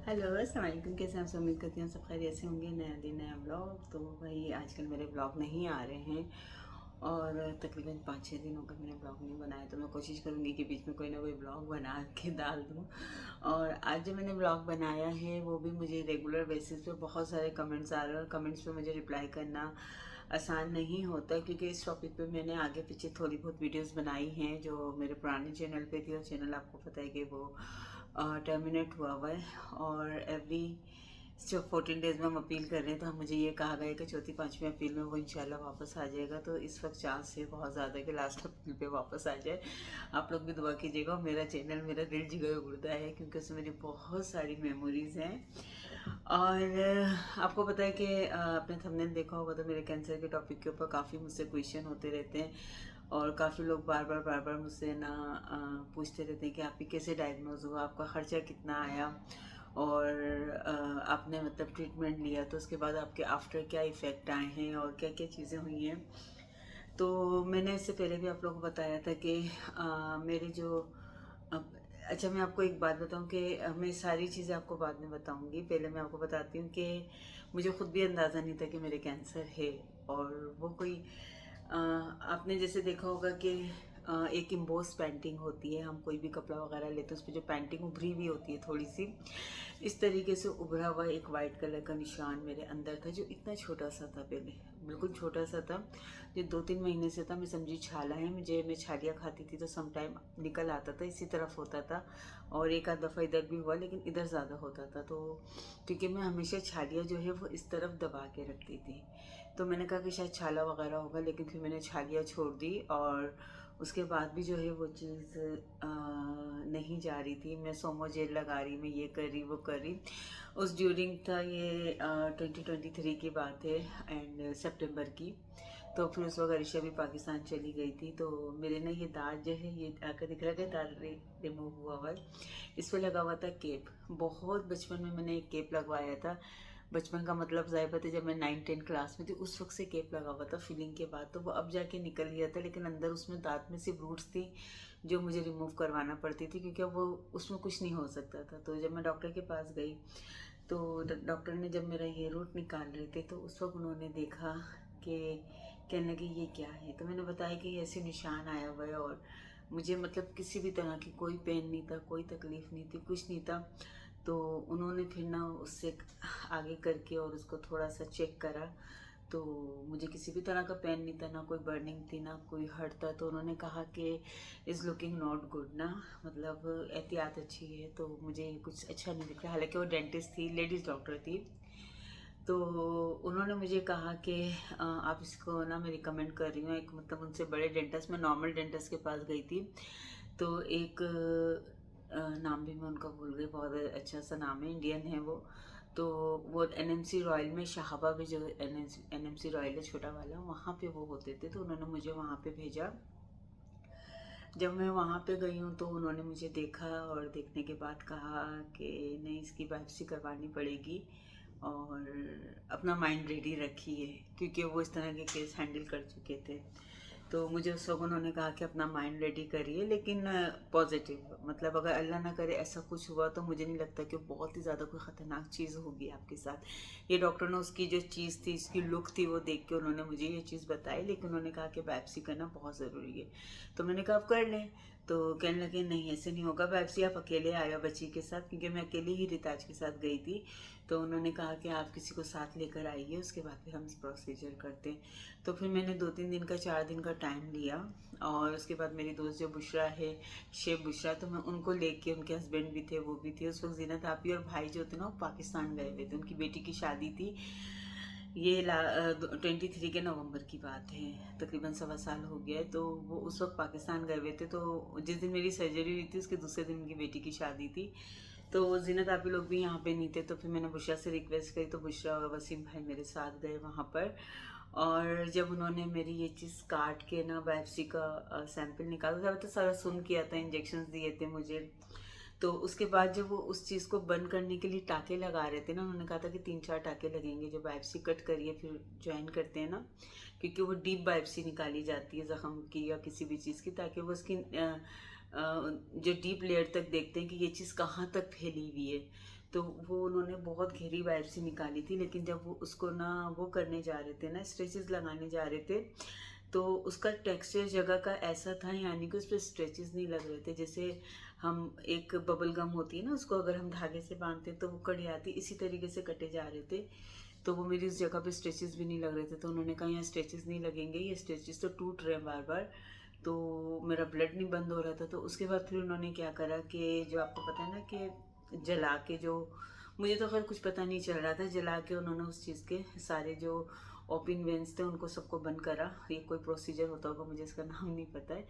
Hello अस्सलाम वालेकुम। कैसे हैं आप सब? उम्मीद करती हूँ सब खैरियत से होंगे। नया दिन नया ब्लॉग। तो भाई आजकल मेरे ब्लॉग नहीं आ रहे हैं और तकरीबन 5-6 दिन हो गए मैंने ब्लॉग नहीं बनाया। तो मैं कोशिश करूँगी कि बीच में कोई ना कोई ब्लॉग बना के डाल दूँ। और आज जो मैंने ब्लॉग बनाया है वो भी मुझे रेगुलर बेसिस पे बहुत सारे कमेंट्स आ रहे हैं और कमेंट्स पे मुझे रिप्लाई करना आसान नहीं होता, क्योंकि इस टॉपिक पे मैंने आगे पीछे थोड़ी बहुत वीडियोस बनाई हैं जो मेरे पुराने चैनल पे थी, और चैनल आपको पता है कि वो टर्मिनेट हुआ है। और एवरी जो 14 डेज़ में हम अपील कर रहे हैं, तो मुझे ये कहा गया है कि चौथी पाँचवीं अपील में वो इंशाल्लाह वापस आ जाएगा। तो इस वक्त चांस है बहुत ज़्यादा कि लास्ट अपील पे वापस आ जाए। आप लोग भी दुआ कीजिएगा। मेरा चैनल मेरा दिल जिगर उड़ता है, क्योंकि उसमें मेरी बहुत सारी मेमोरीज़ हैं। और आपको पता है कि आपने थंबनेल देखा होगा तो मेरे कैंसर के टॉपिक के ऊपर काफ़ी मुझसे क्वेश्चन होते रहते हैं, और काफ़ी लोग बार बार मुझसे ना पूछते रहते हैं कि आपकी कैसे डायग्नोज हुआ, आपका खर्चा कितना आया, और आपने मतलब ट्रीटमेंट लिया तो उसके बाद आपके आफ्टर क्या इफ़ेक्ट आए हैं और क्या क्या चीज़ें हुई हैं। तो मैंने इससे पहले भी आप लोगों को बताया था कि मेरे जो अच्छा, मैं आपको एक बात बताऊं कि मैं सारी चीज़ें आपको बाद में बताऊंगी। पहले मैं आपको बताती हूँ कि मुझे खुद भी अंदाज़ा नहीं था कि मेरे कैंसर है। और वो कोई आपने जैसे देखा होगा कि एक इम्बोस पेंटिंग होती है, हम कोई भी कपड़ा वगैरह लेते हैं उस पर जो पेंटिंग उभरी हुई होती है थोड़ी सी, इस तरीके से उभरा हुआ एक वाइट कलर का निशान मेरे अंदर था, जो इतना छोटा सा था, पहले बिल्कुल छोटा सा था, जो 2-3 महीने से था। मैं समझी छाला है मुझे, मैं छालियाँ खाती थी तो सम टाइम निकल आता था, इसी तरफ होता था, और एक आध दफ़ा इधर भी हुआ, लेकिन इधर ज़्यादा होता था। तो क्योंकि मैं हमेशा छालियाँ जो है वो इस तरफ दबा के रखती थी, तो मैंने कहा कि शायद छाला वगैरह होगा, लेकिन फिर मैंने छालियाँ छोड़ दी। और उसके बाद भी जो है वो चीज़ नहीं जा रही थी। मैं सोमो जेल लगा रही, मैं ये कर रही वो कर रही। उस ड्यूरिंग था ये 2023 की बात है, एंड सितंबर की। तो फिर उस वक्त अरिशा भी पाकिस्तान चली गई थी। तो मेरे ना ये दांत जो है, ये आकर दिख रहा है, दांत रिमूव हुआ हुआ है। इस पर लगा हुआ था केप। बहुत बचपन में मैंने एक केप लगवाया था। बचपन का मतलब ज़ाहिर बात है, जब मैं 9-10 क्लास में थी उस वक्त से केप लगा हुआ था फिलिंग के बाद। तो वो अब जाके निकल गया था, लेकिन अंदर उसमें दांत में सिर्फ रूट्स थी जो मुझे रिमूव करवाना पड़ती थी, क्योंकि अब वो उसमें कुछ नहीं हो सकता था। तो जब मैं डॉक्टर के पास गई तो डॉक्टर ने जब मेरा ये रूट निकाल रहे थे, तो उस वक्त उन्होंने देखा कि कहने लगे ये क्या है। तो मैंने बताया कि ये ऐसे निशान आया हुआ है, और मुझे मतलब किसी भी तरह की कोई पेन नहीं था, कोई तकलीफ़ नहीं थी, कुछ नहीं था। तो उन्होंने फिर ना उससे आगे करके और उसको थोड़ा सा चेक करा, तो मुझे किसी भी तरह का पेन नहीं था, ना कोई बर्निंग थी, ना कोई हर्ट था। तो उन्होंने कहा कि इज़ लुकिंग नॉट गुड ना, मतलब एहतियात अच्छी है। तो मुझे कुछ अच्छा नहीं दिख रहा, हालांकि वो डेंटिस्ट थी, लेडीज़ डॉक्टर थी। तो उन्होंने मुझे कहा कि आप इसको ना, मैं रिकमेंड कर रही हूँ एक, मतलब उनसे बड़े डेंटिस्ट, मैं नॉर्मल डेंटिस्ट के पास गई थी। तो एक नाम भी मैं उनका भूल गई, बहुत अच्छा सा नाम है, इंडियन है वो। तो वो एनएमसी रॉयल में, शाहबा भी जो एनएमसी रॉयल है छोटा वाला, वहाँ पे वो होते थे। तो उन्होंने मुझे वहाँ पे भेजा। जब मैं वहाँ पे गई हूँ तो उन्होंने मुझे देखा, और देखने के बाद कहा कि नहीं, इसकी बायोप्सी करवानी पड़ेगी, और अपना माइंड रेडी रखिए, क्योंकि वो इस तरह के केस हैंडल कर चुके थे। तो मुझे उस वक्त उन्होंने कहा कि अपना माइंड रेडी करिए, लेकिन पॉजिटिव, मतलब अगर अल्लाह ना करे ऐसा कुछ हुआ तो मुझे नहीं लगता कि बहुत ही ज़्यादा कोई ख़तरनाक चीज़ होगी आपके साथ। ये डॉक्टर ने उसकी जो चीज़ थी, इसकी लुक थी, वो देख के उन्होंने मुझे ये चीज़ बताई, लेकिन उन्होंने कहा कि बायोप्सी करना बहुत ज़रूरी है। तो मैंने कहा आप कर लें। तो कहने लगे नहीं, ऐसे नहीं होगा बायोप्सी, आप अकेले आए हो बच्ची के साथ, क्योंकि मैं अकेले ही रिताज के साथ गई थी। तो उन्होंने कहा कि आप किसी को साथ लेकर आइए, उसके बाद फिर हम प्रोसीजर करते हैं। तो फिर मैंने 2-3 दिन का, 4 दिन का टाइम लिया, और उसके बाद मेरी दोस्त जो बुशरा है, शेफ बुशरा, तो मैं उनको लेके, उनके हस्बैंड भी थे, वो भी थे उस वक्त, जीनत आपी और भाई जो थे ना, वो पाकिस्तान गए हुए थे, उनकी बेटी की शादी थी। ये 23 के नवंबर की बात है, तकरीबन 1.25 साल हो गया है। तो वो उस वक्त पाकिस्तान गए हुए थे। तो जिस दिन मेरी सर्जरी हुई थी उसके दूसरे दिन उनकी बेटी की शादी थी। तो जीनत आप लोग भी यहाँ पे नहीं थे। तो फिर मैंने बुशरा से रिक्वेस्ट करी, तो बुशरा और वसीम भाई मेरे साथ गए वहाँ पर। और जब उन्होंने मेरी ये चीज़ काट के ना बायोप्सी का सैंपल निकाला था, तो सारा सुन किया था, इंजेक्शन दिए थे मुझे। तो उसके बाद जब वो उस चीज़ को बंद करने के लिए टाँके लगा रहे थे ना, उन्होंने कहा था कि 3-4 टाँके लगेंगे, जो बायोप्सी कट करिए फिर ज्वाइन करते हैं ना, क्योंकि वो डीप बायोप्सी निकाली जाती है ज़ख्म की या किसी भी चीज़ की, ताकि वो उसकी जो डीप लेयर तक देखते हैं कि ये चीज़ कहाँ तक फैली हुई है। तो वो उन्होंने बहुत गहरी बायोप्सी निकाली थी, लेकिन जब वो उसको ना वो करने जा रहे थे ना, स्ट्रेचेस लगाने जा रहे थे, तो उसका टेक्सचर जगह का ऐसा था, यानी कि उस पर स्ट्रेचेस नहीं लग रहे थे। जैसे हम एक बबल गम होती है ना, उसको अगर हम धागे से बांधते हैं तो वो कट जाती, इसी तरीके से कटे जा रहे थे। तो वो मेरी उस जगह पे स्ट्रेचेस भी नहीं लग रहे थे, तो उन्होंने कहा यहाँ स्ट्रेचेस नहीं लगेंगे, ये स्ट्रेचेस तो टूट रहे हैं बार बार। तो मेरा ब्लड नहीं बंद हो रहा था। तो उसके बाद फिर उन्होंने क्या करा कि जो आपको पता है ना कि जला के, जो मुझे तो खैर कुछ पता नहीं चल रहा था, जला के उन्होंने उस चीज़ के सारे जो ओपन वेंस थे उनको सबको बंद करा। ये कोई प्रोसीजर होता होगा, मुझे इसका नाम नहीं पता है।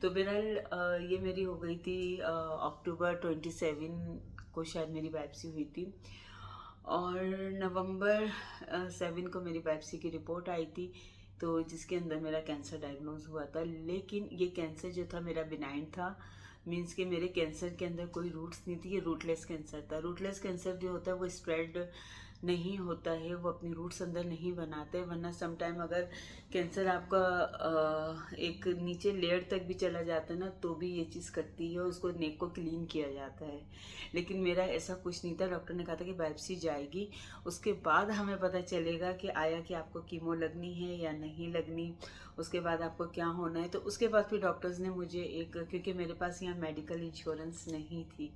तो बहरहाल ये मेरी हो गई थी अक्टूबर 27 को शायद मेरी बायोप्सी हुई थी, और नवंबर 7 को मेरी बायोप्सी की रिपोर्ट आई थी, तो जिसके अंदर मेरा कैंसर डायग्नोज हुआ था। लेकिन ये कैंसर जो था मेरा बिनाइन था, मीन्स कि मेरे कैंसर के अंदर कोई रूट्स नहीं थी, ये रूटलेस कैंसर था। रूटलेस कैंसर जो होता है वो स्प्रेड नहीं होता है, वो अपनी रूट्स अंदर नहीं बनाते, वरना समटाइम अगर कैंसर आपका एक नीचे लेयर तक भी चला जाता है ना, तो भी ये चीज़ करती है और उसको नेक को क्लीन किया जाता है। लेकिन मेरा ऐसा कुछ नहीं था। डॉक्टर ने कहा था कि बायोप्सी जाएगी, उसके बाद हमें पता चलेगा कि आया कि आपको कीमो लगनी है या नहीं लगनी, उसके बाद आपको क्या होना है। तो उसके बाद फिर डॉक्टर्स ने मुझे एक, क्योंकि मेरे पास यहाँ मेडिकल इंश्योरेंस नहीं थी,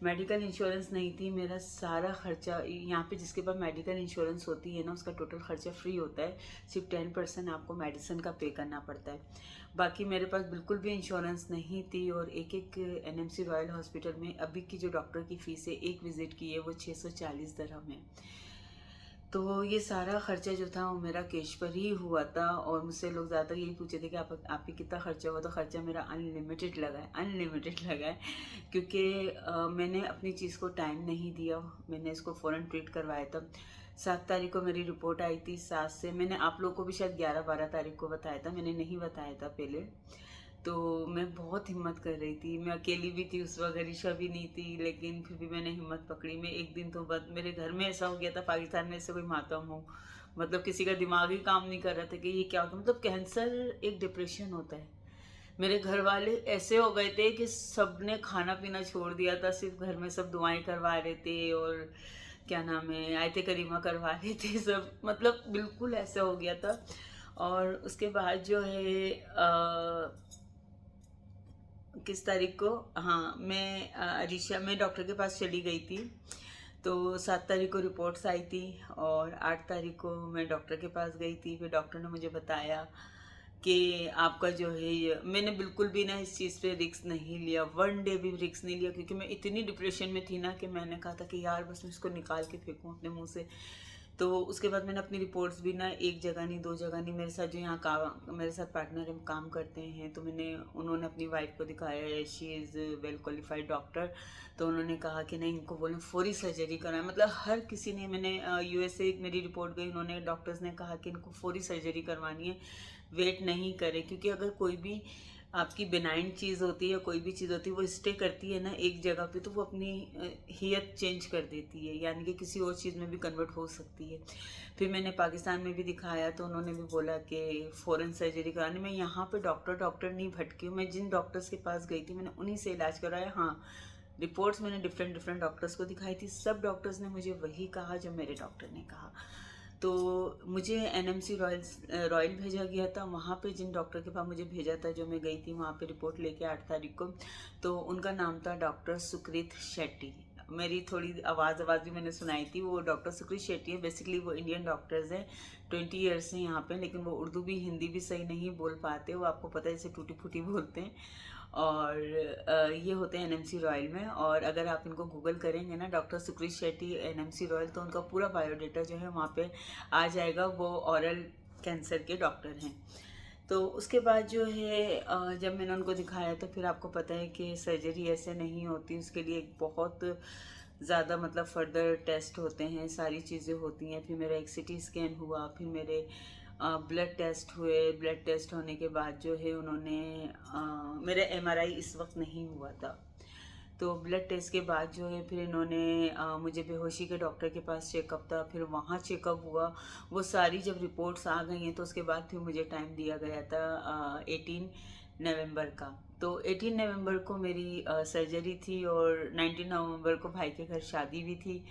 मेडिकल इंश्योरेंस नहीं थी, मेरा सारा खर्चा यहाँ पे, जिसके पास मेडिकल इंश्योरेंस होती है ना, उसका टोटल खर्चा फ्री होता है, सिर्फ 10% आपको मेडिसिन का पे करना पड़ता है। बाकी मेरे पास बिल्कुल भी इंश्योरेंस नहीं थी। और एक एनएमसी रॉयल हॉस्पिटल में अभी की जो डॉक्टर की फ़ीस है एक विज़िट की है, वो 640 दिरहम है। तो ये सारा खर्चा जो था वो मेरा कैश पर ही हुआ था। और मुझसे लोग ज़्यादा यही पूछे थे कि आप ही कितना खर्चा हुआ। तो खर्चा मेरा अनलिमिटेड लगा है, अनलिमिटेड लगा है, क्योंकि मैंने अपनी चीज़ को टाइम नहीं दिया। मैंने इसको फ़ौरन ट्रीट करवाया था। 7 तारीख को मेरी रिपोर्ट आई थी। 7 से मैंने आप लोग को भी शायद 11-12 तारीख को बताया था, मैंने नहीं बताया था पहले। तो मैं बहुत हिम्मत कर रही थी, मैं अकेली भी थी उस वक्त, अरीशा भी नहीं थी, लेकिन फिर भी मैंने हिम्मत पकड़ी। मैं एक दिन तो बाद मेरे घर में ऐसा हो गया था, पाकिस्तान में ऐसे कोई मातम हो, मतलब किसी का दिमाग ही काम नहीं कर रहा था कि ये क्या होता। मतलब कैंसर एक डिप्रेशन होता है। मेरे घर वाले ऐसे हो गए थे कि सब ने खाना पीना छोड़ दिया था, सिर्फ घर में सब दुआएं करवा रहे थे और क्या नाम है, आयते करीमा करवा रहे थे सब, मतलब बिल्कुल ऐसा हो गया था। और उसके बाद जो है किस तारीख को, हाँ, मैं अरीशा में डॉक्टर के पास चली गई थी। तो 7 तारीख को रिपोर्ट्स आई थी और 8 तारीख को मैं डॉक्टर के पास गई थी। फिर डॉक्टर ने मुझे बताया कि आपका जो है ये, मैंने बिल्कुल भी ना इस चीज़ पे रिस्क नहीं लिया, 1 डे भी रिस्क नहीं लिया, क्योंकि मैं इतनी डिप्रेशन में थी ना कि मैंने कहा था कि यार बस मैं इसको निकाल के फेंकूँ अपने मुंह से। तो उसके बाद मैंने अपनी रिपोर्ट्स भी ना एक जगह नहीं, 2 जगह नहीं, मेरे साथ जो यहाँ काम, मेरे साथ पार्टनर हम काम करते हैं, तो उन्होंने अपनी वाइफ को दिखाया, she is well qualified doctor. तो उन्होंने कहा कि नहीं, इनको बोलें फौरी सर्जरी कराएं। मतलब हर किसी ने, मैंने यूएसए मेरी रिपोर्ट गई, उन्होंने, डॉक्टर्स ने कहा कि इनको फौरी सर्जरी करवानी है, वेट नहीं करें, क्योंकि अगर कोई भी आपकी बिनाइन चीज़ होती है, कोई भी चीज़ होती है, वो स्टे करती है ना एक जगह पे, तो वो अपनी हियत चेंज कर देती है, यानी कि किसी और चीज़ में भी कन्वर्ट हो सकती है। फिर मैंने पाकिस्तान में भी दिखाया, तो उन्होंने भी बोला कि फ़ौरन सर्जरी करानी। मैं यहाँ पे डॉक्टर नहीं भटकी हूँ, मैं जिन डॉक्टर्स के पास गई थी मैंने उन्हीं से इलाज कराया। हाँ, रिपोर्ट्स मैंने डिफरेंट डॉक्टर्स को दिखाई थी, सब डॉक्टर्स ने मुझे वही कहा जो मेरे डॉक्टर ने कहा। तो मुझे एनएमसी रॉयल भेजा गया था। वहाँ पे जिन डॉक्टर के पास मुझे भेजा था, जो मैं गई थी वहाँ पे रिपोर्ट लेके 8 तारीख को, तो उनका नाम था डॉक्टर सुकृत शेट्टी। मेरी थोड़ी आवाज़ भी मैंने सुनाई थी, वो डॉक्टर सुकृत शेट्टी है। बेसिकली वो इंडियन डॉक्टर्स हैं, 20 ईयर्स से यहाँ पे, लेकिन वो उर्दू भी हिंदी भी सही नहीं बोल पाते, वो आपको पता है जैसे टूटी फूटी बोलते हैं। और ये होते हैं एनएमसी रॉयल में। और अगर आप इनको गूगल करेंगे ना, डॉक्टर सुकृत शेट्टी एनएमसी रॉयल, तो उनका पूरा बायोडाटा जो है वहाँ पे आ जाएगा। वो ऑरल कैंसर के डॉक्टर हैं। तो उसके बाद जो है जब मैंने उनको दिखाया, तो फिर आपको पता है कि सर्जरी ऐसे नहीं होती, उसके लिए एक बहुत ज़्यादा मतलब फर्दर टेस्ट होते हैं, सारी चीज़ें होती हैं। फिर मेरा एक सिटी स्कैन हुआ, फिर मेरे ब्लड टेस्ट हुए। ब्लड टेस्ट होने के बाद जो है उन्होंने मेरा एमआरआई इस वक्त नहीं हुआ था, तो ब्लड टेस्ट के बाद जो है फिर इन्होंने मुझे बेहोशी के डॉक्टर के पास चेकअप था, फिर वहाँ चेकअप हुआ। वो सारी जब रिपोर्ट्स आ गई हैं, तो उसके बाद फिर मुझे टाइम दिया गया था 18 नवंबर का। तो 18 नवंबर को मेरी सर्जरी थी और 19 नवंबर को भाई के घर शादी भी थी।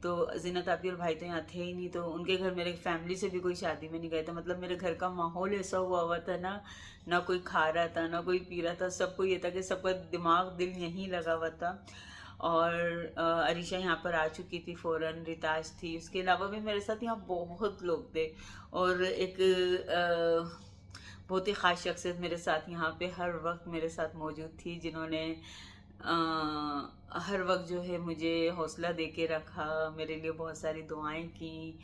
तो जीनत आपी और भाई तो यहाँ थे ही नहीं, तो उनके घर मेरे फैमिली से भी कोई शादी में नहीं गए थे। मतलब मेरे घर का माहौल ऐसा हुआ हुआ था ना, ना कोई खा रहा था ना कोई पी रहा था, सबको ये था कि सबका दिमाग दिल यहीं लगा हुआ था। और अरीशा यहाँ पर आ चुकी थी फ़ौरन, रिताज थी, उसके अलावा भी मेरे साथ यहाँ बहुत लोग थे। और एक बहुत ही ख़ास शख्सियत मेरे साथ यहाँ पे हर वक्त मेरे साथ मौजूद थी, जिन्होंने हर वक्त जो है मुझे हौसला दे के रखा, मेरे लिए बहुत सारी दुआएं की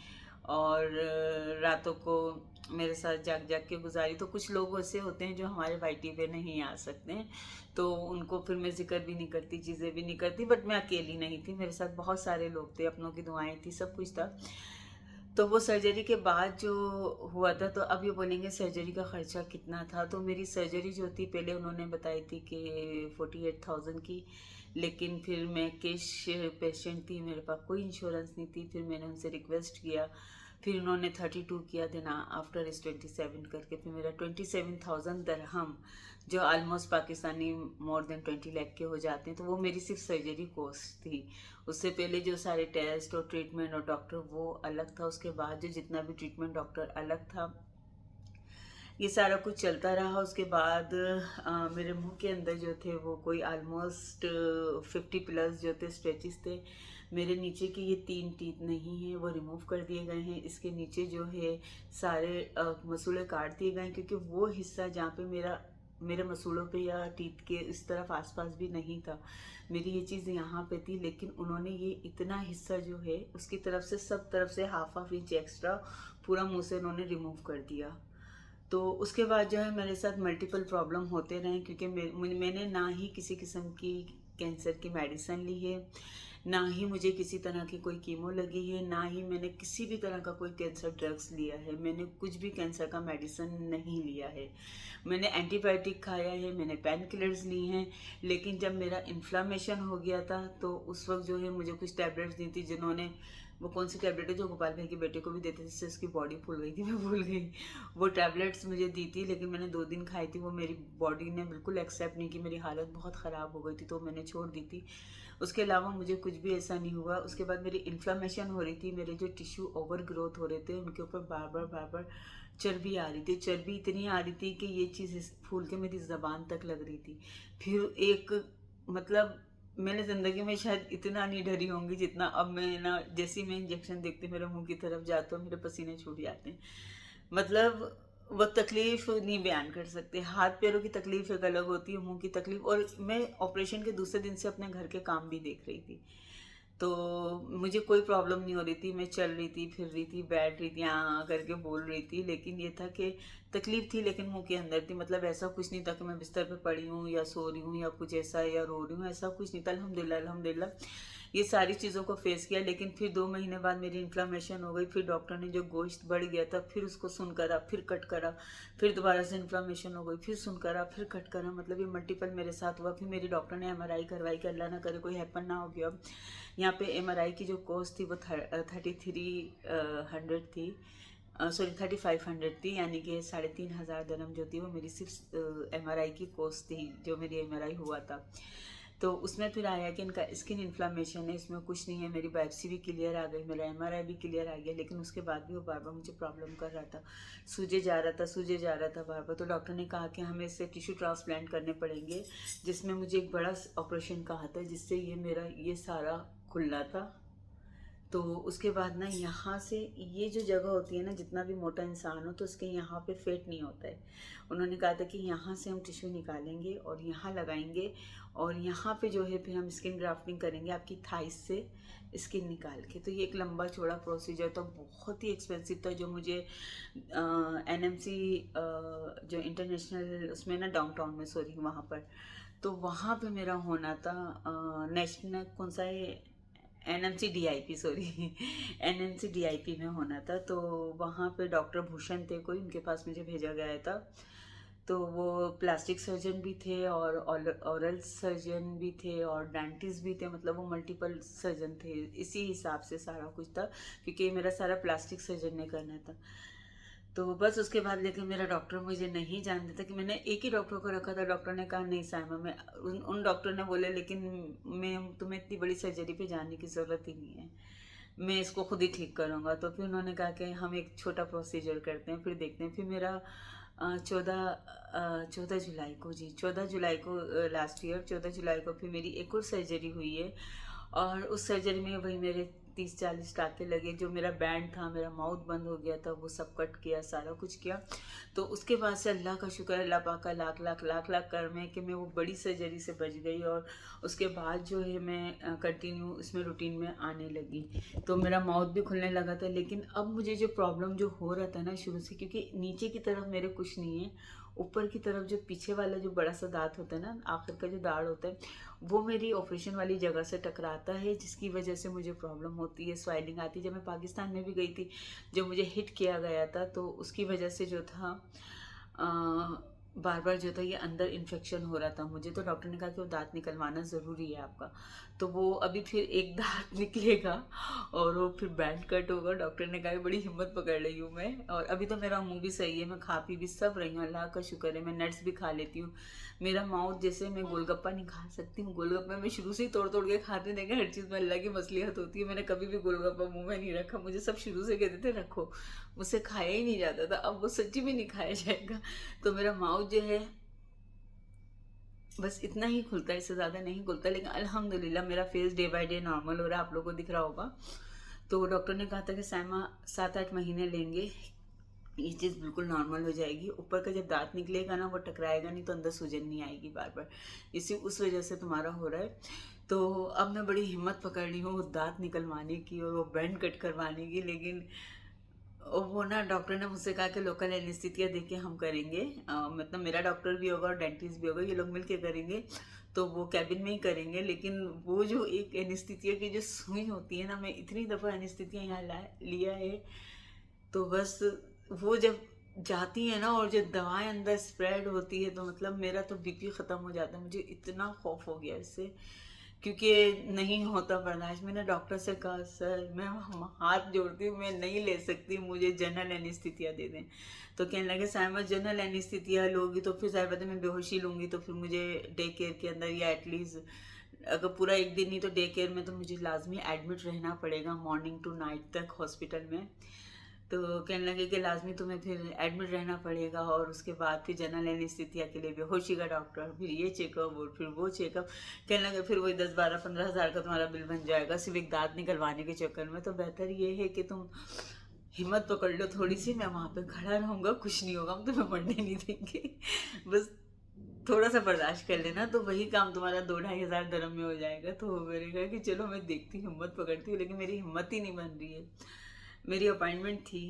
और रातों को मेरे साथ जाग जाग के गुजारी। तो कुछ लोग ऐसे होते हैं जो हमारे वाईटी पे नहीं आ सकते हैं, तो उनको फिर मैं जिक्र भी नहीं करती, चीज़ें भी नहीं करती। बट मैं अकेली नहीं थी, मेरे साथ बहुत सारे लोग थे, अपनों की दुआएं थी, सब कुछ था। तो वो सर्जरी के बाद जो हुआ था, तो अब ये बोलेंगे सर्जरी का ख़र्चा कितना था। तो मेरी सर्जरी जो थी पहले उन्होंने बताई थी कि 48,000 की, लेकिन फिर मैं कैश पेशेंट थी, मेरे पास कोई इंश्योरेंस नहीं थी। फिर मैंने उनसे रिक्वेस्ट किया, फिर उन्होंने 32 किया, देन आफ्टर इस 27 करके फिर मेरा 27,000 दरहम, जो almost Pakistani more than 20 lakh के हो जाते हैं, तो वो मेरी सिर्फ सर्जरी कॉस्ट थी। उससे पहले जो सारे टेस्ट और ट्रीटमेंट और डॉक्टर वो अलग था, उसके बाद जो जितना भी ट्रीटमेंट डॉक्टर अलग था, ये सारा कुछ चलता रहा। उसके बाद मेरे मुंह के अंदर जो थे वो कोई आलमोस्ट 50 प्लस जो थे स्ट्रेचेस थे। मेरे नीचे के ये 3 टीथ नहीं हैं, वो रिमूव कर दिए गए हैं। इसके नीचे जो है सारे मसूड़े काट दिए गए हैं, क्योंकि वो हिस्सा जहाँ पे मेरे मसूड़ों पे या टीथ के इस तरफ आसपास भी नहीं था, मेरी ये चीज़ यहाँ पे थी। लेकिन उन्होंने ये इतना हिस्सा जो है उसकी तरफ से, सब तरफ से हाफ इंच एक्स्ट्रा पूरा मुंह से उन्होंने रिमूव कर दिया। तो उसके बाद जो है मेरे साथ मल्टीपल प्रॉब्लम होते रहे, क्योंकि मैंने ना ही किसी किस्म की कैंसर की मेडिसिन ली है, ना ही मुझे किसी तरह की कोई कीमो लगी है, ना ही मैंने किसी भी तरह का कोई कैंसर ड्रग्स लिया है। मैंने कुछ भी कैंसर का मेडिसिन नहीं लिया है। मैंने एंटीबायोटिक खाया है, मैंने पेन किलर्स ली हैं। लेकिन जब मेरा इन्फ्लामेशन हो गया था, तो उस वक्त जो है मुझे कुछ टैबलेट्स दी थी, जिन्होंने, वो कौन सी टैबलेट है जो गोपाल भाई के बेटे को भी देते थे, जिससे उसकी बॉडी फूल गई थी, मैं भूल गई। वो टैबलेट्स मुझे दी थी, लेकिन मैंने 2 दिन खाई थी, वो मेरी बॉडी ने बिल्कुल एक्सेप्ट नहीं की, मेरी हालत बहुत ख़राब हो गई थी, तो मैंने छोड़ दी थी। उसके अलावा मुझे कुछ भी ऐसा नहीं हुआ। उसके बाद मेरी इन्फ्लामेशन हो रही थी, मेरे जो टिश्यू ओवर ग्रोथ हो रहे थे, उनके ऊपर बार बार चर्बी आ रही थी। चर्बी इतनी आ रही थी कि ये चीज़ फूल के मेरी ज़बान तक लग रही थी। फिर एक, मतलब मैंने ज़िंदगी में शायद इतना नहीं डरी होंगी जितना अब मैं ना, जैसे मैं इंजेक्शन देखती मेरे मुंह की तरफ जाता हूँ, मेरे पसीने छूट जाते हैं। मतलब वो तकलीफ नहीं बयान कर सकते। हाथ पैरों की तकलीफ एक अलग होती है, मुंह की तकलीफ। और मैं ऑपरेशन के दूसरे दिन से अपने घर के काम भी देख रही थी, तो मुझे कोई प्रॉब्लम नहीं हो रही थी। मैं चल रही थी, फिर रही थी, बैठ रही थी, हाँ करके बोल रही थी। लेकिन ये था कि तकलीफ थी, लेकिन मुंह के अंदर थी। मतलब ऐसा कुछ नहीं था कि मैं बिस्तर पे पड़ी हूँ या सो रही हूँ या कुछ ऐसा, या रो रही हूँ, ऐसा कुछ नहीं था। अल्हम्दुलिल्लाह अल्हम्दुलिल्लाह ये सारी चीज़ों को फेस किया। लेकिन फिर 2 महीने बाद मेरी इन्फ्लामेशन हो गई। फिर डॉक्टर ने जो गोश्त बढ़ गया था, फिर उसको सुन करा, फिर कट करा, फिर दोबारा से इन्फ्लामेशन हो गई, फिर सुन करा, फिर कट करा। मतलब ये मल्टीपल मेरे साथ हुआ। फिर मेरी डॉक्टर ने MRI करवाई कि अल्लाह ना करे कोई हैपन ना हो गया। अब यहाँ पे MRI की जो कॉस्ट थी वो 3300 थी, सॉरी 3500 थी, यानी कि 3,500 दरम जो थी वो मेरी सिर्फ MRI की कॉस्ट थी, जो मेरी MRI हुआ था। तो उसमें फिर आया कि इनका स्किन इन्फ्लामेशन है, इसमें कुछ नहीं है। मेरी बायोप्सी भी क्लियर आ गई, मेरा MRI भी क्लियर आ गया। लेकिन उसके बाद भी वो बार बार मुझे प्रॉब्लम कर रहा था, सूजे जा रहा था, सूजे जा रहा था बार बार। तो डॉक्टर ने कहा कि हमें इससे टिश्यू ट्रांसप्लांट करने पड़ेंगे, जिसमें मुझे एक बड़ा ऑपरेशन कहा था, जिससे ये मेरा ये सारा खुलना था। तो उसके बाद ना, यहाँ से ये जो जगह होती है ना, जितना भी मोटा इंसान हो तो उसके यहाँ पे फेट नहीं होता है। उन्होंने कहा था कि यहाँ से हम टिश्यू निकालेंगे और यहाँ लगाएंगे, और यहाँ पे जो है फिर हम स्किन ग्राफ्टिंग करेंगे आपकी थाइस से स्किन निकाल के। तो ये एक लंबा चौड़ा प्रोसीजर था, बहुत ही एक्सपेंसिव था, जो मुझे NMC जो इंटरनेशनल उसमें ना, डाउनटाउन में, सॉरी वहाँ पर, तो वहाँ पे मेरा होना था। नेशनल कौन सा है, NMC DIP, sorry NMC DIP में होना था। तो वहाँ पे डॉक्टर भूषण थे कोई, उनके पास मुझे भेजा गया था। तो वो प्लास्टिक सर्जन भी थे और ऑरल सर्जन भी थे और डेंटिस्ट भी थे। मतलब वो मल्टीपल सर्जन थे, इसी हिसाब से सारा कुछ था, क्योंकि मेरा सारा प्लास्टिक सर्जन ने करना था। तो बस उसके बाद लेकिन मेरा डॉक्टर मुझे नहीं जानता था कि मैंने एक ही डॉक्टर को रखा था। डॉक्टर ने कहा नहीं साइमा, मैं उन डॉक्टर ने बोले लेकिन मैं तुम्हें इतनी बड़ी सर्जरी पे जाने की ज़रूरत ही नहीं है, मैं इसको खुद ही ठीक करूँगा। तो फिर उन्होंने कहा कि हम एक छोटा प्रोसीजर करते हैं, फिर देखते हैं। फिर मेरा 14 जुलाई को, जी 14 जुलाई को, लास्ट ईयर 14 जुलाई को फिर मेरी एक और सर्जरी हुई है। और उस सर्जरी में वही मेरे 30-40 टाँके लगे। जो मेरा बैंड था, मेरा माउथ बंद हो गया था, वो सब कट किया, सारा कुछ किया। तो उसके बाद से अल्लाह का शुक्र है, अल्लाह पाक का लाख लाख लाख लाख कर्म है कि मैं वो बड़ी सर्जरी से बच गई। और उसके बाद जो है मैं कंटिन्यू इसमें रूटीन में आने लगी, तो मेरा माउथ भी खुलने लगा था। लेकिन अब मुझे जो प्रॉब्लम जो हो रहा था ना शुरू से, क्योंकि नीचे की तरफ मेरे कुछ नहीं है, ऊपर की तरफ जो पीछे वाला जो बड़ा सा दांत होता है ना, आखिर का जो दाढ़ होता है, वो मेरी ऑपरेशन वाली जगह से टकराता है, जिसकी वजह से मुझे प्रॉब्लम होती है, स्वेलिंग आती है। जब मैं पाकिस्तान में भी गई थी, जब मुझे हिट किया गया था, तो उसकी वजह से जो था बार बार जो था ये अंदर इन्फेक्शन हो रहा था मुझे। तो डॉक्टर ने कहा कि वो दांत निकलवाना ज़रूरी है आपका। तो वो अभी फिर एक दांत निकलेगा और वो फिर बैंड कट होगा। डॉक्टर ने कहा बड़ी हिम्मत पकड़ रही हूँ मैं। और अभी तो मेरा मुंह भी सही है, मैं खा पी भी सब रही हूँ, अल्लाह का शुक्र है। मैं नट्स भी खा लेती हूँ। मेरा माउथ, जैसे मैं गोलगप्पा नहीं खा सकती हूँ, गोलगप्पा मैं शुरू से ही तोड़ तोड़ के खाते देखे। हर चीज़ में अल्लाह की मसलियत होती है। मैंने कभी भी गोलगप्पा मुंह में नहीं रखा, मुझे सब शुरू से कहते थे रखो, मुझसे खाया ही नहीं जाता था। अब वो सच्ची में नहीं खाया जाएगा। तो मेरा माउथ जो है बस इतना ही खुलता है, इससे ज़्यादा नहीं खुलता। लेकिन अल्हम्दुलिल्लाह मेरा face day by day normal हो रहा है, आप लोगों को दिख रहा होगा। तो डॉक्टर ने कहा था कि साइमा 7-8 महीने लेंगे, ये चीज़ बिल्कुल नॉर्मल हो जाएगी। ऊपर का जब दांत निकलेगा ना, वो टकराएगा नहीं, तो अंदर सूजन नहीं आएगी बार बार, इसी उस वजह से तुम्हारा हो रहा है। तो अब मैं बड़ी हिम्मत पकड़ रही हूँ दांत निकलवाने की और वो बैंड कट करवाने की। लेकिन वो ना, डॉक्टर ने मुझसे कहा कि लोकल एनेस्थीसिया देके हम करेंगे, मतलब मेरा डॉक्टर भी होगा और डेंटिस्ट भी होगा, ये लोग मिलके करेंगे। तो वो कैबिन में ही करेंगे। लेकिन वो जो एक एनेस्थीसिया की जो सुई होती है ना, मैं इतनी दफ़ा एनेस्थीसिया यहाँ लिया है, तो बस वो जब जाती है ना और जो दवाएं अंदर स्प्रेड होती है, तो मतलब मेरा तो बीपी ख़त्म हो जाता है। मुझे इतना खौफ हो गया इससे, क्योंकि नहीं होता बर्दाश्त। मैंने डॉक्टर से कहा सर मैं हाथ जोड़ती हूँ, मैं नहीं ले सकती, मुझे जनरल एनेस्थीसिया दे दें। तो कहने लगे साइमा जनरल एनेस्थीसिया लोगी तो फिर ज़ाहिर बात है मैं बेहोशी लूँगी, तो फिर मुझे डे केयर के अंदर, या एटलीस्ट अगर पूरा एक दिन नहीं तो डे केयर में, तो मुझे लाजमी एडमिट रहना पड़ेगा मॉर्निंग टू नाइट तक हॉस्पिटल में। तो कहने लगे कि लाजमी तुम्हें फिर एडमिट रहना पड़ेगा, और उसके बाद फिर जनरल एनेस्थीसिया के लिए बेहोशी का डॉक्टर, फिर ये चेकअप और फिर वो चेकअप। कहने लगे फिर वही 10-12-15 हज़ार का तुम्हारा बिल बन जाएगा सिर्फ एक दांत निकलवाने के चक्कर में। तो बेहतर ये है कि तुम हिम्मत पकड़ लो थोड़ी सी, मैं वहाँ पे खड़ा रहूँगा, कुछ नहीं होगा, हम तुम्हें मरने नहीं देंगे, बस थोड़ा सा बर्दाश्त कर लेना, तो वही काम तुम्हारा 2-2.5 हज़ार दरम में हो जाएगा। तो मैंने कहा कि चलो मैं देखती हूँ, हिम्मत पकड़ती हूँ। लेकिन मेरी हिम्मत ही नहीं बन रही है। मेरी अपॉइंटमेंट थी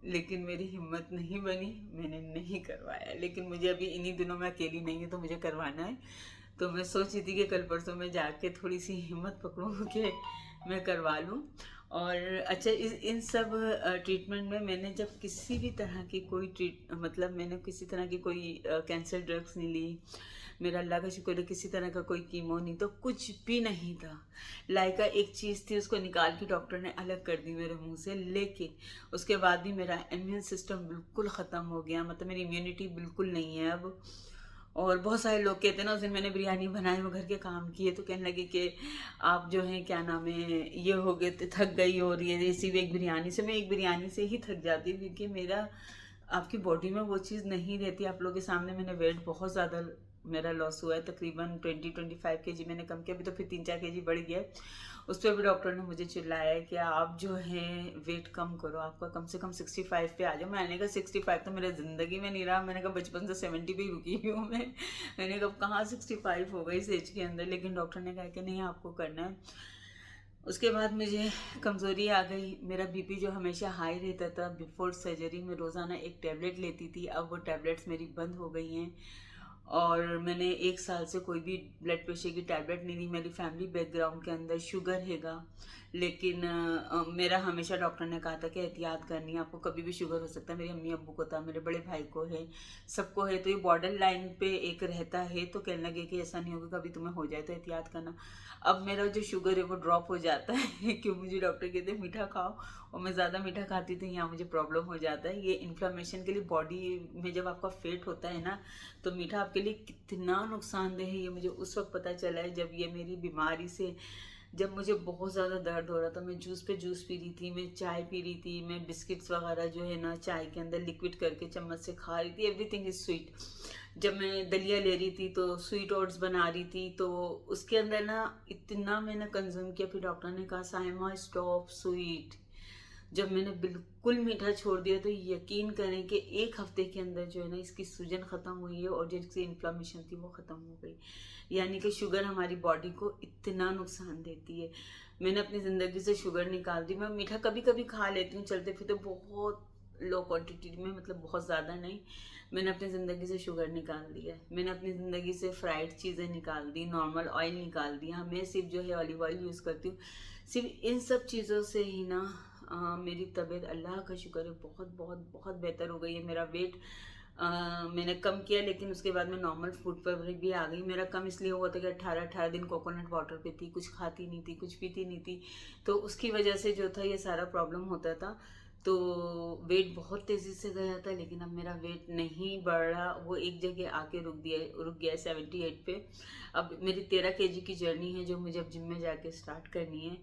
लेकिन मेरी हिम्मत नहीं बनी, मैंने नहीं करवाया। लेकिन मुझे अभी इन्हीं दिनों में अकेली नहीं है, तो मुझे करवाना है। तो मैं सोच रही थी कि कल परसों में जाके थोड़ी सी हिम्मत पकड़ूँ कि मैं करवा लूँ। और अच्छा, इन सब ट्रीटमेंट में मैंने जब किसी भी तरह की कोई मतलब मैंने किसी तरह की कोई कैंसर ड्रग्स नहीं ली, मेरा अल्लाह का शुक्र है किसी तरह का कोई कीमो नहीं, तो कुछ भी नहीं था। लाइका एक चीज़ थी, उसको निकाल के डॉक्टर ने अलग कर दी मेरे मुंह से। लेकिन उसके बाद भी मेरा इम्यून सिस्टम बिल्कुल ख़त्म हो गया, मतलब मेरी इम्यूनिटी बिल्कुल नहीं है अब। और बहुत सारे लोग कहते हैं ना, उस दिन मैंने बिरयानी बनाई, वो घर के काम किए, तो कहने लगे कि आप जो हैं क्या नाम है ये हो गए, थक गई, और ये सिर्फ एक बिरयानी से, मैं एक बिरयानी से ही थक जाती हूँ, क्योंकि मेरा आपकी बॉडी में वो चीज़ नहीं रहती। आप लोगों के सामने मैंने वेट बहुत ज़्यादा मेरा लॉस हुआ है, तकरीबन 20-25 केजी मैंने कम किया। अभी तो फिर 3-4 केजी बढ़ गया है। उस पर भी डॉक्टर ने मुझे चिल्लाया है कि आप जो है वेट कम करो, आपका कम से कम 65 पे आ जाओ। मैंने कहा 65 तो मेरे ज़िंदगी में नहीं रहा, मैंने कहा बचपन से 70 पे ही रुकी हुई हूँ मैं। मैंने कहा कहाँ 65 हो गई इस एज के अंदर। लेकिन डॉक्टर ने कहा कि नहीं आपको करना है। उसके बाद मुझे कमज़ोरी आ गई, मेरा बीपी जो हमेशा हाई रहता था, बिफोर सर्जरी में रोज़ाना एक टैबलेट लेती थी, अब वो टैबलेट्स मेरी बंद हो गई हैं। और मैंने 1 साल से कोई भी ब्लड प्रेशर की टैबलेट नहीं ली। मेरी फैमिली बैकग्राउंड के अंदर शुगर हैगा, लेकिन मेरा हमेशा डॉक्टर ने कहा था कि एहतियात करनी है, आपको कभी भी शुगर हो सकता है। मेरी अम्मी अब्बू को था, मेरे बड़े भाई को है, सबको है। तो ये बॉर्डर लाइन पे एक रहता है, तो कहने लगे कि ऐसा नहीं होगा कभी तुम्हें हो जाए तो एहतियात करना। अब मेरा जो शुगर है वो ड्रॉप हो जाता है क्यों, मुझे डॉक्टर कहते हैं मीठा खाओ, और मैं ज़्यादा मीठा खाती थी, यहाँ मुझे प्रॉब्लम हो जाता है। ये इन्फ्लामेशन के लिए बॉडी में जब आपका फेट होता है ना, तो मीठा आपके लिए कितना नुकसानदेह है ये मुझे उस वक्त पता चला है, जब ये मेरी बीमारी से, जब मुझे बहुत ज़्यादा दर्द हो रहा था। मैं जूस पे जूस पी रही थी, मैं चाय पी रही थी, मैं बिस्किट्स वगैरह जो है ना चाय के अंदर लिक्विड करके चम्मच से खा रही थी, एवरीथिंग इज स्वीट। जब मैं दलिया ले रही थी तो स्वीट ओट्स बना रही थी, तो उसके अंदर ना इतना मैंने कंज्यूम किया। फिर डॉक्टर ने कहा साइमा स्टॉप स्वीट। जब मैंने बिल्कुल मीठा छोड़ दिया तो यकीन करें कि 1 हफ्ते के अंदर जो है ना इसकी सूजन ख़त्म हुई है, और जो इसकी इन्फ्लामेशन थी वो ख़त्म हो गई। यानी कि शुगर हमारी बॉडी को इतना नुकसान देती है। मैंने अपनी ज़िंदगी से शुगर निकाल दी। मैं मीठा कभी कभी खा लेती हूँ चलते फिरते, बहुत लो क्वांटिटी में, मतलब बहुत ज़्यादा नहीं। मैंने अपनी ज़िंदगी से शुगर निकाल दिया है। मैंने अपनी ज़िंदगी से फ्राइड चीज़ें निकाल दी, नॉर्मल ऑयल निकाल दिया। मैं सिर्फ जो है ऑलिव ऑयल यूज़ करती हूँ। सिर्फ इन सब चीज़ों से ही ना मेरी तबीयत, अल्लाह का शुक्र है, बहुत बहुत बहुत बेहतर हो गई है। मेरा वेट मैंने कम किया, लेकिन उसके बाद मैं नॉर्मल फूड पर भी आ गई। मेरा कम इसलिए हुआ था कि 18 दिन कोकोनट वाटर पे थी, कुछ खाती नहीं थी, कुछ पीती नहीं थी, तो उसकी वजह से जो था ये सारा प्रॉब्लम होता था। तो वेट बहुत तेज़ी से गया था, लेकिन अब मेरा वेट नहीं बढ़ रहा, वो एक जगह आके रुक गया 78 पे। अब मेरी 13 kg की जर्नी है जो मुझे अब जिम में जाके स्टार्ट करनी है।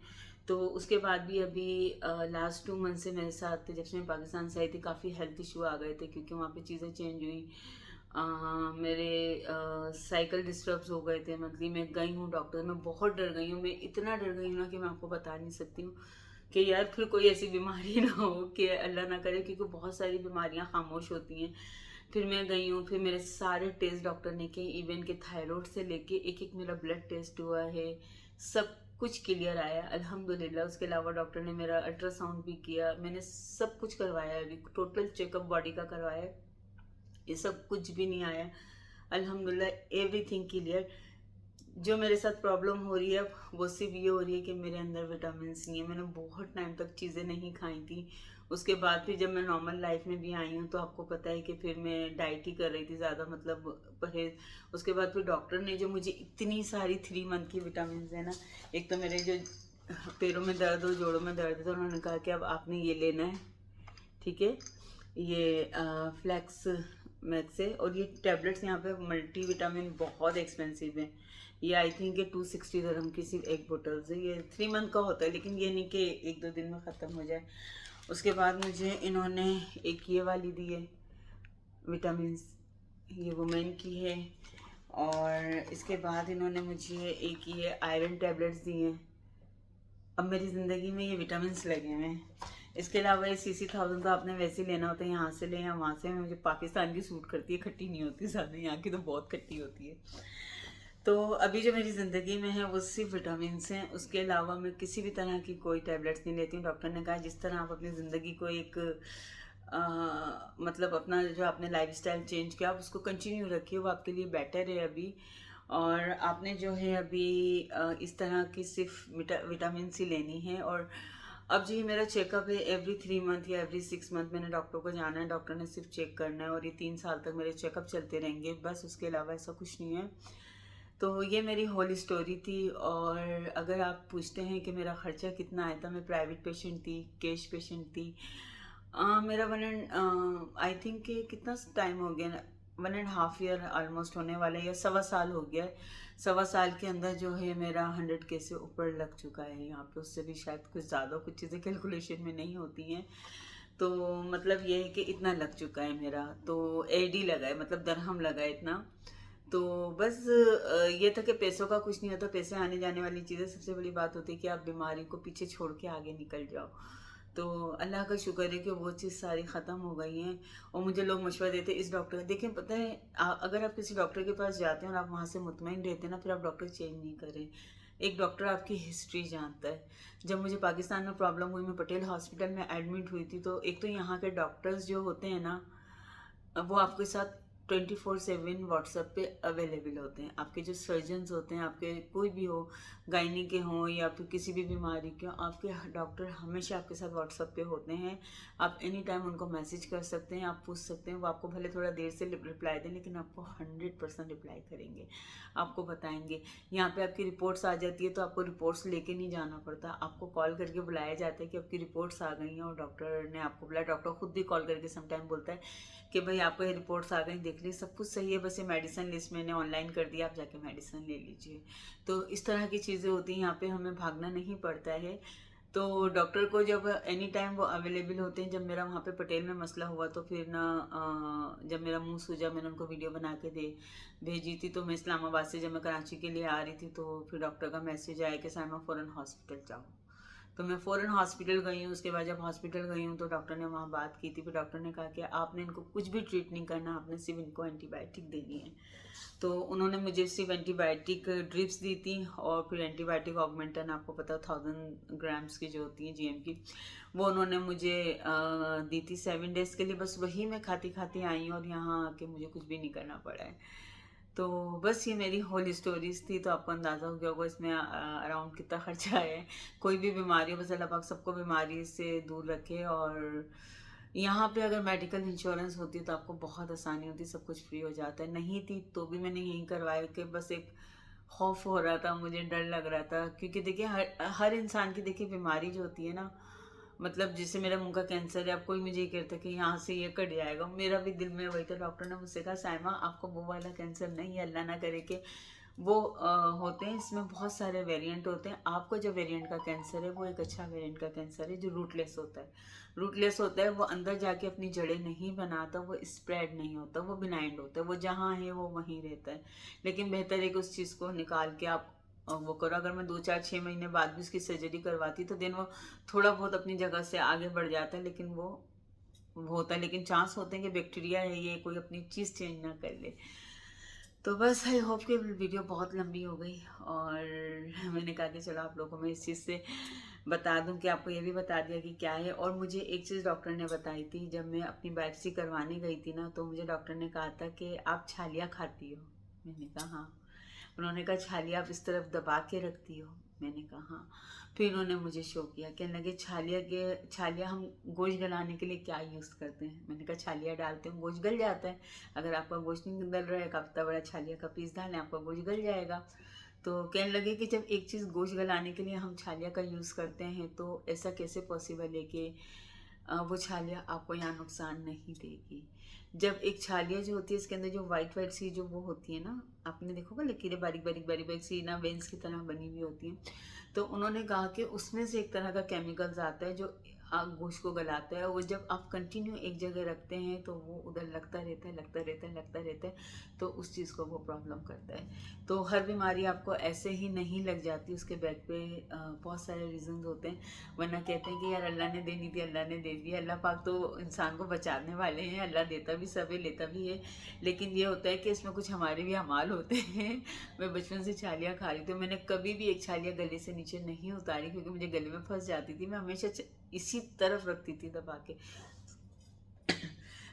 तो उसके बाद भी अभी लास्ट 2 मंथ से मेरे साथ, जब से मैं पाकिस्तान से आई थी, काफ़ी हेल्थ इशू आ गए थे, क्योंकि वहाँ पे चीज़ें चेंज हुई। मेरे साइकिल डिस्टर्ब्स हो गए थे मंथली। मैं गई हूँ डॉक्टर, मैं बहुत डर गई हूँ। मैं इतना डर गई हूँ ना कि मैं आपको बता नहीं सकती हूँ कि यार फिर कोई ऐसी बीमारी ना हो, कि अल्लाह ना करे, क्योंकि बहुत सारी बीमारियां खामोश होती हैं। फिर मैं गई हूँ, फिर मेरे सारे टेस्ट डॉक्टर ने किए, इवन के थायराइड से लेके एक एक मेरा ब्लड टेस्ट हुआ है, सब कुछ क्लियर आया अल्हम्दुलिल्लाह। उसके अलावा डॉक्टर ने मेरा अल्ट्रासाउंड भी किया, मैंने सब कुछ करवाया है, अभी टोटल चेकअप बॉडी का करवाया है, ये सब कुछ भी नहीं आया अल्हम्दुलिल्लाह, एवरीथिंग क्लियर। जो मेरे साथ प्रॉब्लम हो रही है वो सिर्फ ये हो रही है कि मेरे अंदर विटामिन नहीं है। मैंने बहुत टाइम तक चीज़ें नहीं खाई थी। उसके बाद फिर जब मैं नॉर्मल लाइफ में भी आई हूँ, तो आपको पता है कि फिर मैं डाइट ही कर रही थी ज़्यादा, मतलब परहेज। उसके बाद फिर डॉक्टर ने जो मुझे इतनी सारी 3 मंथ की विटामिन है ना, एक तो मेरे जो पैरों में दर्द और जोड़ों में दर्द है, तो उन्होंने कहा कि अब आपने ये लेना है, ठीक है, ये फ्लैक्स मैक्स है। और ये टैबलेट्स यहाँ पे मल्टी विटामिन बहुत एक्सपेंसिव है। ये आई थिंक 260 dirham की सिर्फ एक बोतल से। ये 3 मंथ का होता है, लेकिन ये नहीं कि 1-2 दिन में ख़त्म हो जाए। उसके बाद मुझे इन्होंने एक ये वाली दी है विटामिन, ये वुमेन की है। और इसके बाद इन्होंने मुझे एक ये आयरन टैबलेट्स दी हैं। अब मेरी ज़िंदगी में ये विटामिन लगे हुए हैं। इसके अलावा ये CC1000 तो आपने वैसे ही लेना होता है, यहाँ से ले या वहाँ से। मुझे पाकिस्तान की सूट करती है, खट्टी नहीं होती ज़्यादा, यहाँ की तो बहुत खट्टी होती है। तो अभी जो मेरी ज़िंदगी में है वो सिर्फ विटामिन हैं। उसके अलावा मैं किसी भी तरह की कोई टैबलेट्स नहीं लेती हूँ। डॉक्टर ने कहा जिस तरह आप अपनी ज़िंदगी को एक मतलब अपना जो आपने लाइफस्टाइल चेंज किया, आप उसको कंटिन्यू रखिए, वो आपके लिए बेटर है अभी। और आपने जो है अभी इस तरह की सिर्फ विटामिन सी लेनी है। और अब जो ये मेरा चेकअप है, एवरी 3 मंथ या एवरी 6 मंथ मैंने डॉक्टर को जाना है। डॉक्टर ने सिर्फ चेक करना है, और ये 3 साल तक मेरे चेकअप चलते रहेंगे बस, उसके अलावा ऐसा कुछ नहीं है। तो ये मेरी होल स्टोरी थी। और अगर आप पूछते हैं कि मेरा ख़र्चा कितना आया था, मैं प्राइवेट पेशेंट थी, कैश पेशेंट थी। मेरा आई थिंक कितना टाइम हो गया, 1.5 year ऑलमोस्ट होने वाला है, या 1.25 साल हो गया है। 1.25 साल के अंदर जो है मेरा 100K से ऊपर लग चुका है यहाँ पे। उससे भी शायद कुछ ज़्यादा, कुछ चीज़ें कैलकुलेशन में नहीं होती हैं। तो मतलब ये है कि इतना लग चुका है मेरा। तो AD लगा है, मतलब दरहम लगा है इतना। तो बस ये था कि पैसों का कुछ नहीं होता, पैसे आने जाने वाली चीज़ें। सबसे बड़ी बात होती है कि आप बीमारी को पीछे छोड़ के आगे निकल जाओ। तो अल्लाह का शुक्र है कि वो चीज़ सारी ख़त्म हो गई हैं। और मुझे लोग मशवरा देते हैं इस डॉक्टर, देखें पता है अगर आप किसी डॉक्टर के पास जाते हैं और आप वहाँ से मुतमईन रहते हैं ना, फिर आप डॉक्टर चेंज नहीं करें। एक डॉक्टर आपकी हिस्ट्री जानता है। जब मुझे पाकिस्तान में प्रॉब्लम हुई, मैं पटेल हॉस्पिटल में एडमिट हुई थी, तो एक तो यहाँ के डॉक्टर्स जो होते हैं ना, वो आपके साथ 24/7 व्हाट्सएप पे अवेलेबल होते हैं। आपके जो सर्जन्स होते हैं, आपके कोई भी हो, गायनी के हों या फिर किसी भी बीमारी के हों, आपके डॉक्टर हमेशा आपके साथ व्हाट्सएप पे होते हैं। आप एनी टाइम उनको मैसेज कर सकते हैं, आप पूछ सकते हैं। वो आपको भले थोड़ा देर से रिप्लाई दें, लेकिन आपको 100% रिप्लाई करेंगे, आपको बताएंगे। यहाँ पे आपकी रिपोर्ट्स आ जाती है तो आपको रिपोर्ट्स लेके नहीं जाना पड़ता, आपको कॉल करके बुलाया जाता है कि आपकी रिपोर्ट्स आ गई हैं और डॉक्टर ने आपको बुलाया। डॉक्टर खुद भी कॉल करके समटाइम बोलता है कि भाई आपको ये रिपोर्ट्स आ गई, देख ली, सब कुछ सही है, बस ये मेडिसिन लिस्ट मैंने ऑनलाइन कर दिया, आप जाके मेडिसिन ले लीजिए। तो इस तरह की चीज़ें होती हैं, यहाँ पे हमें भागना नहीं पड़ता है। तो डॉक्टर को जब एनी टाइम वो अवेलेबल होते हैं। जब मेरा वहाँ पे पटेल में मसला हुआ तो फिर ना जब मेरा मुंह सूजा, मैंने उनको वीडियो बना के भेजी थी। तो मैं इस्लामाबाद से जब मैं कराची के लिए आ रही थी तो फिर डॉक्टर का मैसेज आया कि साइमा फ़ौरन हॉस्पिटल जाओ। तो मैं फ़ौरन हॉस्पिटल गई हूँ। उसके बाद जब हॉस्पिटल गई हूँ तो डॉक्टर ने वहाँ बात की थी। फिर डॉक्टर ने कहा कि आपने इनको कुछ भी ट्रीट नहीं करना, आपने सिर्फ इनको एंटीबायोटिक देनी है। तो उन्होंने मुझे सिर्फ एंटीबायोटिक ड्रिप्स दी थी और फिर एंटीबायोटिक ऑगमेंटन, आपको पता है 1000 ग्राम्स की जो होती है जीएम की, वो उन्होंने मुझे दी थी 7 डेज़ के लिए। बस वही मैं खाती खाती आई हूँ और यहाँ आके मुझे कुछ भी नहीं करना पड़ा है। तो बस ये मेरी होल स्टोरीज थी। तो आपको अंदाज़ा हो गया होगा इसमें अराउंड कितना खर्चा है। कोई भी बीमारी हो, बस अल्लाह पाक सबको बीमारी से दूर रखे। और यहाँ पे अगर मेडिकल इंश्योरेंस होती है तो आपको बहुत आसानी होती, सब कुछ फ्री हो जाता है। नहीं थी तो भी मैंने यहीं करवाया कि बस एक खौफ हो रहा था, मुझे डर लग रहा था। क्योंकि देखिए हर इंसान की देखिए बीमारी जो होती है ना, मतलब जैसे मेरा मुंह का कैंसर है, अब कोई मुझे ये कहता है कि यहाँ से ये कट जाएगा, मेरा भी दिल में वही था। डॉक्टर ने मुझसे कहा साइमा आपको वो वाला कैंसर नहीं है, अल्लाह ना करे कि वो होते हैं, इसमें बहुत सारे वेरिएंट होते हैं। आपको जो वेरिएंट का कैंसर है वो एक अच्छा वेरिएंट का कैंसर है जो रूटलेस होता है। रूटलेस होता है, वो अंदर जाके अपनी जड़ें नहीं बनाता, वो स्प्रेड नहीं होता, वो बिनाइंड होता है, वो जहाँ है वो वहीं रहता है। लेकिन बेहतर है कि उस चीज़ को निकाल के आप वो करो। अगर मैं 2 4 6 महीने बाद भी उसकी सर्जरी करवाती तो दिन वो थोड़ा बहुत अपनी जगह से आगे बढ़ जाता है, लेकिन वो होता है। लेकिन चांस होते हैं कि बैक्टीरिया है ये, कोई अपनी चीज़ चेंज ना कर ले। तो बस आई होप कि वीडियो बहुत लंबी हो गई और मैंने कहा कि चलो आप लोगों को मैं इस चीज़ से बता दूं कि आपको ये भी बता दिया कि क्या है। और मुझे एक चीज़ डॉक्टर ने बताई थी, जब मैं अपनी बायोप्सी करवाने गई थी ना, तो मुझे डॉक्टर ने कहा था कि आप छालिया खाती हो। मैंने कहा हाँ। उन्होंने कहा छालिया आप इस तरफ दबा के रखती हो। मैंने कहा हाँ। फिर उन्होंने मुझे शो किया, कहने लगे छालिया हम गोश्त गलाने के लिए क्या यूज़ करते हैं। मैंने कहा छालिया डालते हैं, गोश्त गल जाता है। अगर आपका गोश्त नहीं गल रहा है, एक हफ्ता बड़ा छालिया का पीस डालें, आपका गोश्त गल जाएगा। तो कहने लगे कि जब एक चीज़ गोश्त गलाने के लिए हम छालिया का यूज़ करते हैं तो ऐसा कैसे पॉसिबल है कि वो छालिया आपको यहाँ नुकसान नहीं देगी। जब एक छालिया जो होती है इसके अंदर जो वाइट वाइट सी जो वो होती है ना, आपने देखोगा लकीरें बारीक बारीक बारीक बारीक सी ना वेंस की तरह बनी हुई होती हैं। तो उन्होंने कहा कि उसमें से एक तरह का केमिकल्स आता है जो गोश्त को गलाता है। वो जब आप कंटिन्यू एक जगह रखते हैं तो वो उधर लगता रहता है, लगता रहता है, लगता रहता है, तो उस चीज़ को वो प्रॉब्लम करता है। तो हर बीमारी आपको ऐसे ही नहीं लग जाती, उसके बैक पे बहुत सारे रीजंस होते हैं। वरना कहते हैं कि यार अल्लाह ने देनी थी, अल्लाह ने दे दी। अल्लाह पाक तो इंसान को बचाने वाले हैं, अल्लाह देता भी सब है, लेता भी है। लेकिन ये होता है कि इसमें कुछ हमारे भी अमाल होते हैं। मैं बचपन से छालियाँ खा रही थी, मैंने कभी भी एक छालिया गले से नीचे नहीं उतारी क्योंकि मुझे गले में फंस जाती थी। मैं हमेशा इसी तरफ रखती थी दबा के।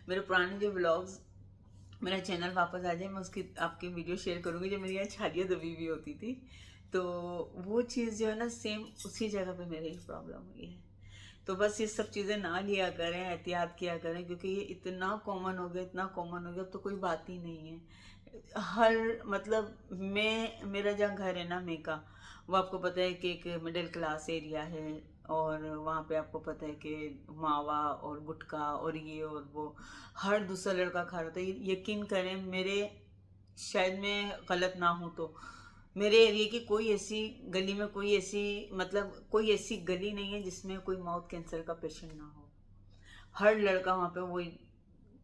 मेरे पुराने जो ब्लॉग्स, मेरा चैनल वापस आ जाए, मैं उसकी आपकी वीडियो शेयर करूँगी जब मेरी यहाँ छालियाँ दबी हुई होती थी। तो वो चीज़ जो है ना सेम उसी जगह पे मेरे प्रॉब्लम हुई है। तो बस ये सब चीज़ें ना लिया करें, एहतियात किया करें, क्योंकि ये इतना कॉमन हो गया, इतना कॉमन हो गया, अब तो कोई बात ही नहीं है। हर मतलब मेरा जहाँ घर है ना मेका, वो आपको पता है कि एक मिडिल क्लास एरिया है। और वहाँ पे आपको पता है कि मावा और गुटखा और ये और वो हर दूसरा लड़का खा रहा था। यकीन करें, मेरे शायद मैं गलत ना हूँ तो मेरे एरिया की कोई ऐसी गली में कोई ऐसी मतलब कोई ऐसी गली नहीं है जिसमें कोई माउथ कैंसर का पेशेंट ना हो। हर लड़का वहाँ पे वही,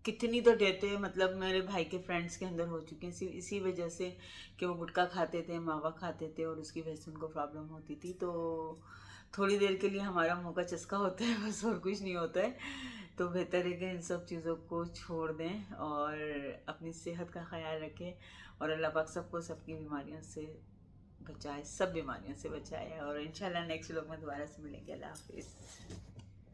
कितनी तो डेथ है, मतलब मेरे भाई के फ्रेंड्स के अंदर हो चुके हैं इसी वजह से कि वो गुटखा खाते थे, मावा खाते थे और उसकी वजह से उनको प्रॉब्लम होती थी। तो थोड़ी देर के लिए हमारा मुंह का चस्का होता है बस, और कुछ नहीं होता है। तो बेहतर है कि इन सब चीज़ों को छोड़ दें और अपनी सेहत का ख्याल रखें। और अल्लाह पाक सबको सबकी बीमारियों से बचाए, सब बीमारियों से बचाए। और इंशाल्लाह नेक्स्ट व्लॉग में दोबारा से मिलेंगे। अल्लाह हाफिज़।